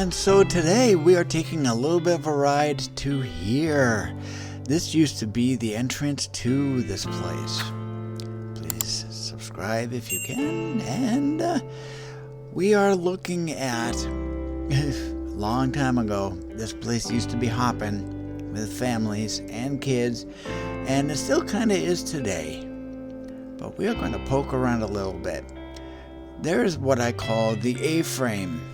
And so today we are taking a little bit of a ride to here. This used to be the entrance to this place. Please subscribe if you can. And we are looking at a long time ago. This place used to be hopping with families and kids, and it still kind of is today. But we are going to poke around a little bit. There is what I call the A-frame.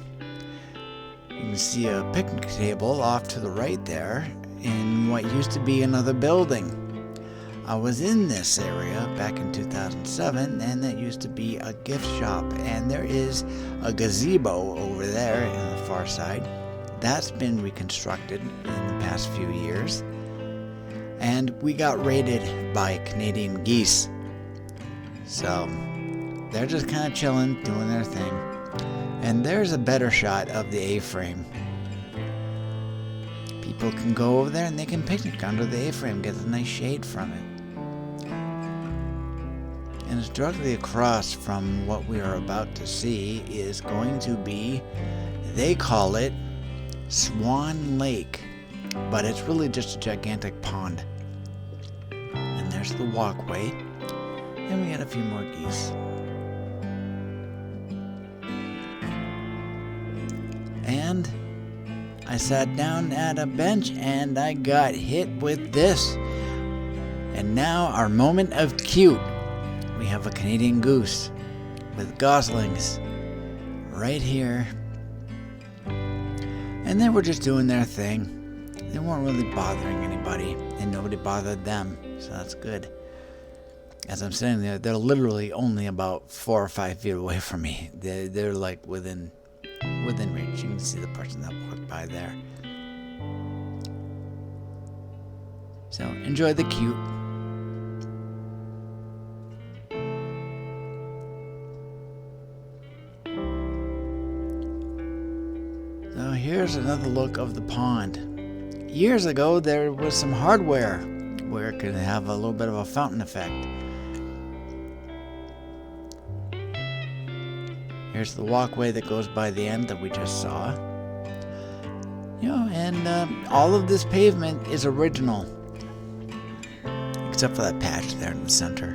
You can see a picnic table off to the right there in what used to be another building. I was in this area back in 2007, and that used to be a gift shop. And there is a gazebo over there on the far side. That's been reconstructed in the past few years. And we got raided by Canadian geese. So they're just kind of chilling, doing their thing. And there's a better shot of the A-frame. People can go over there and they can picnic under the A-frame, get a nice shade from it. And it's directly across from what we are about to see is going to be, they call it Swan Lake, but it's really just a gigantic pond. And there's the walkway, and we got a few more geese. And I sat down at a bench and I got hit with this. And now our moment of cute. We have a Canadian goose with goslings right here. And they were just doing their thing. They weren't really bothering anybody, and nobody bothered them, so that's good. As I'm sitting there, they're literally only about 4 or 5 feet away from me. They're like within reach. You can see the person that walked by there. So enjoy the cute. So here's another look of the pond. Years ago there was some hardware where it could have a little bit of a fountain effect. Here's the walkway that goes by the end that we just saw. And all of this pavement is original, except for that patch there in the center.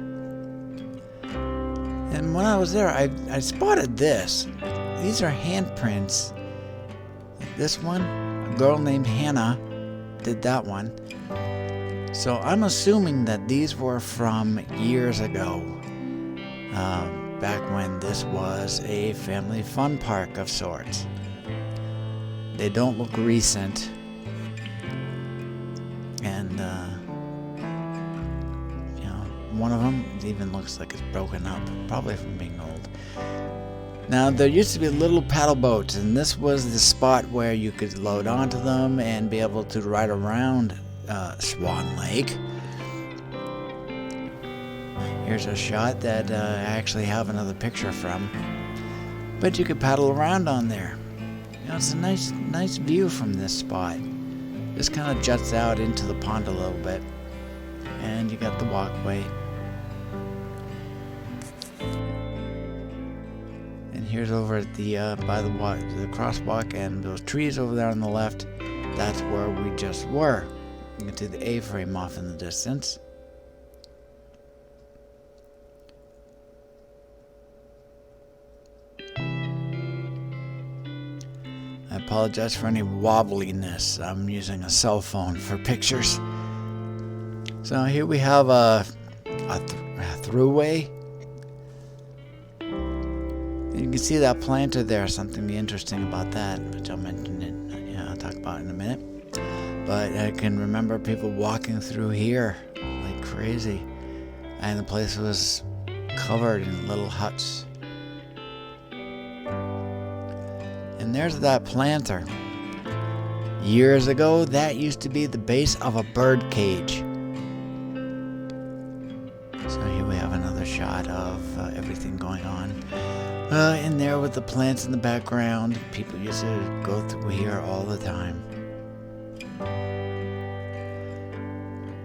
And when I was there, I spotted this. These are handprints. Like this one, a girl named Hannah did that one. So I'm assuming that these were from years ago. Back when this was a family fun park of sorts. They don't look recent. And, one of them even looks like it's broken up, probably from being old. Now, there used to be little paddle boats, and this was the spot where you could load onto them and be able to ride around Swan Lake. Here's a shot that I actually have another picture from. But you could paddle around on there. It's a nice view from this spot. This kind of juts out into the pond a little bit. And you got the walkway. And here's over at the by the crosswalk and those trees over there on the left. That's where we just were. You can see the A-frame off in the distance. I apologize for any wobbliness. I'm using a cell phone for pictures. So here we have a throughway. And you can see that planter there. Something interesting about that, which I'll mention I'll talk about in a minute. But I can remember people walking through here like crazy, and the place was covered in little huts. And there's that planter. Years ago, that used to be the base of a bird cage. So here we have another shot of everything going on. In there with the plants in the background. People used to go through here all the time.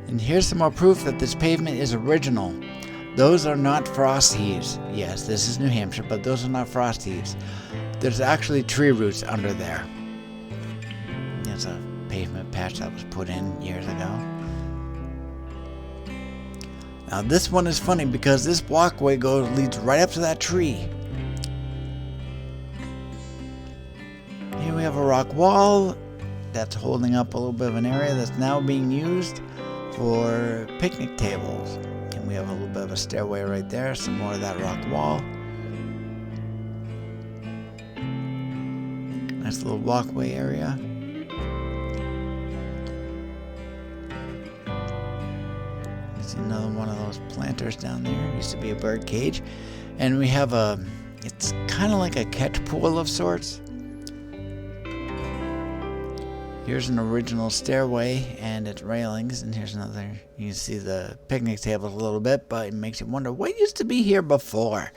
And here's some more proof that this pavement is original. Those are not frost heaves. Yes, this is New Hampshire, but those are not frost heaves. There's actually tree roots under there. That's a pavement patch that was put in years ago. Now this one is funny because this walkway leads right up to that tree. Here we have a rock wall that's holding up a little bit of an area that's now being used for picnic tables. And we have a little bit of a stairway right there, some more of that rock wall. Nice little walkway area. See another one of those planters down there. Used to be a bird cage. And we have it's kind of like a catch pool of sorts. Here's an original stairway and its railings, and here's another. You can see the picnic tables a little bit, but it makes you wonder what used to be here before.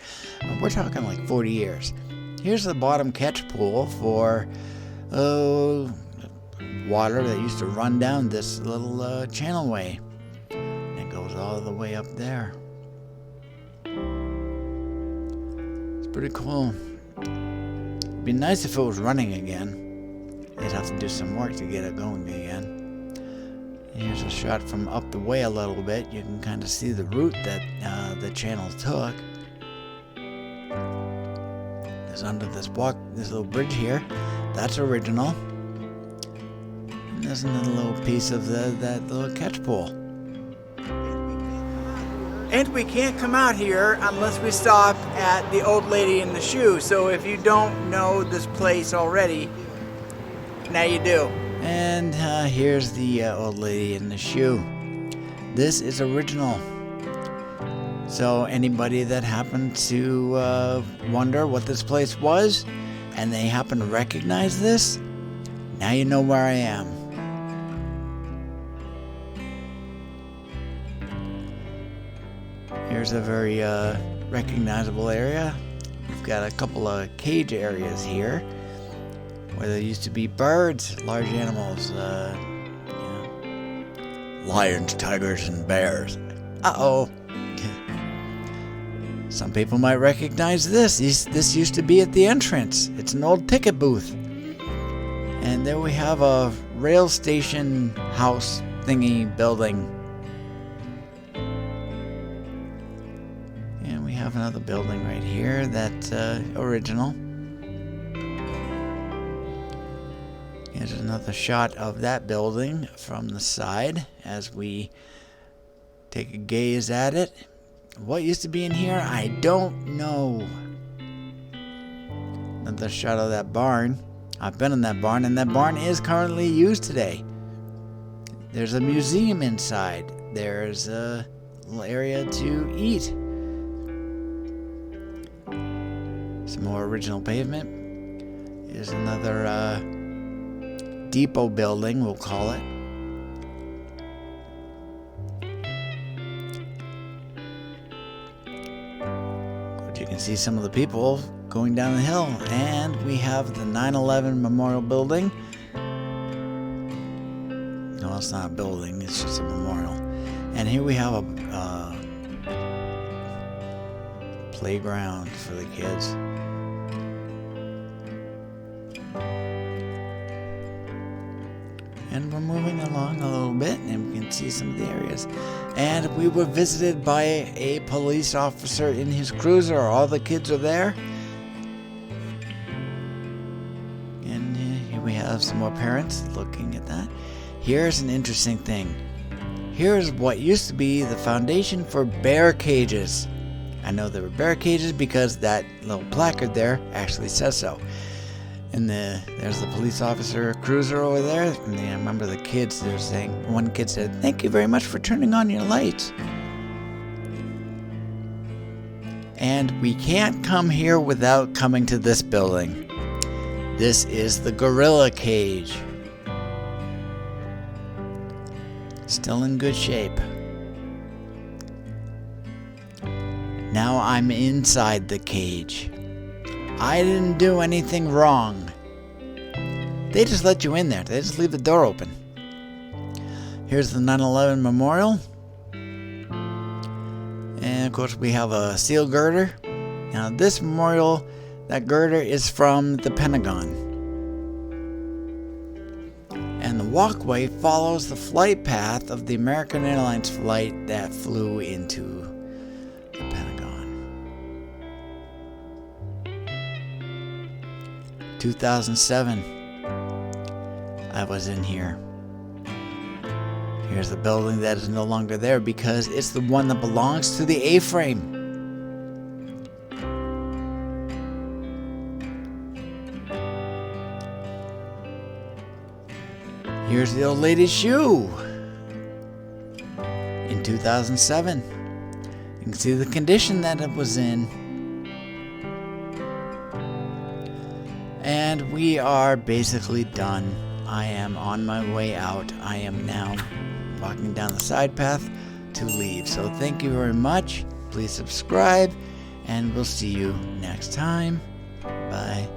We're talking like 40 years. Here's the bottom catch pool for water that used to run down this little channelway. And it goes all the way up there. It's pretty cool. It'd be nice if it was running again. They'd have to do some work to get it going again. Here's a shot from up the way a little bit. You can kind of see the route that the channel took. There's under this little bridge here. That's original. And there's another little piece of that little catch pool. And we can't come out here unless we stop at the Old Lady in the Shoe. So if you don't know this place already, now you do. And here's the Old Lady in the Shoe. This is original. So anybody that happened to wonder what this place was, and they happen to recognize this, now you know where I am. Here's a very recognizable area. We've got a couple of cage areas here, where there used to be birds, large animals, lions, tigers, and bears. Uh-oh. Some people might recognize this. This used to be at the entrance. It's an old ticket booth. And there we have a rail station house thingy building. And we have another building right here that's original. Here's another shot of that building from the side as we take a gaze at it. What used to be in here, I don't know. Another shot of that barn. I've been in that barn, and that barn is currently used today. There's a museum inside. There's a little area to eat. Some more original pavement. Here's another depot building, we'll call it. But you can see some of the people going down the hill, and we have the 9/11 Memorial Building. No, it's not a building, it's just a memorial. And here we have a playground for the kids. And we're moving along a little bit, and we can see some of the areas. And we were visited by a police officer in his cruiser. All the kids are there. And here we have some more parents looking at that. Here's an interesting thing. Here's what used to be the foundation for bear cages. I know there were bear cages because that little placard there actually says so. And there's the police officer cruiser over there. And I remember the kids, they were saying, one kid said, "Thank you very much for turning on your lights." And we can't come here without coming to this building. This is the gorilla cage. Still in good shape. Now I'm inside the cage. I didn't do anything wrong. They just let you in there. They just leave the door open. Here's the 9/11 Memorial. And of course we have a steel girder. Now this memorial, that girder is from the Pentagon. walkway follows the flight path of the American Airlines flight that flew into the Pentagon. 2007, I was in here. Here's the building that is no longer there because it's the one that belongs to the A-frame. Here's the old lady's shoe. In 2007. You can see the condition that it was in. And we are basically done. I am on my way out. I am now walking down the side path to leave. So thank you very much. Please subscribe, and we'll see you next time. Bye.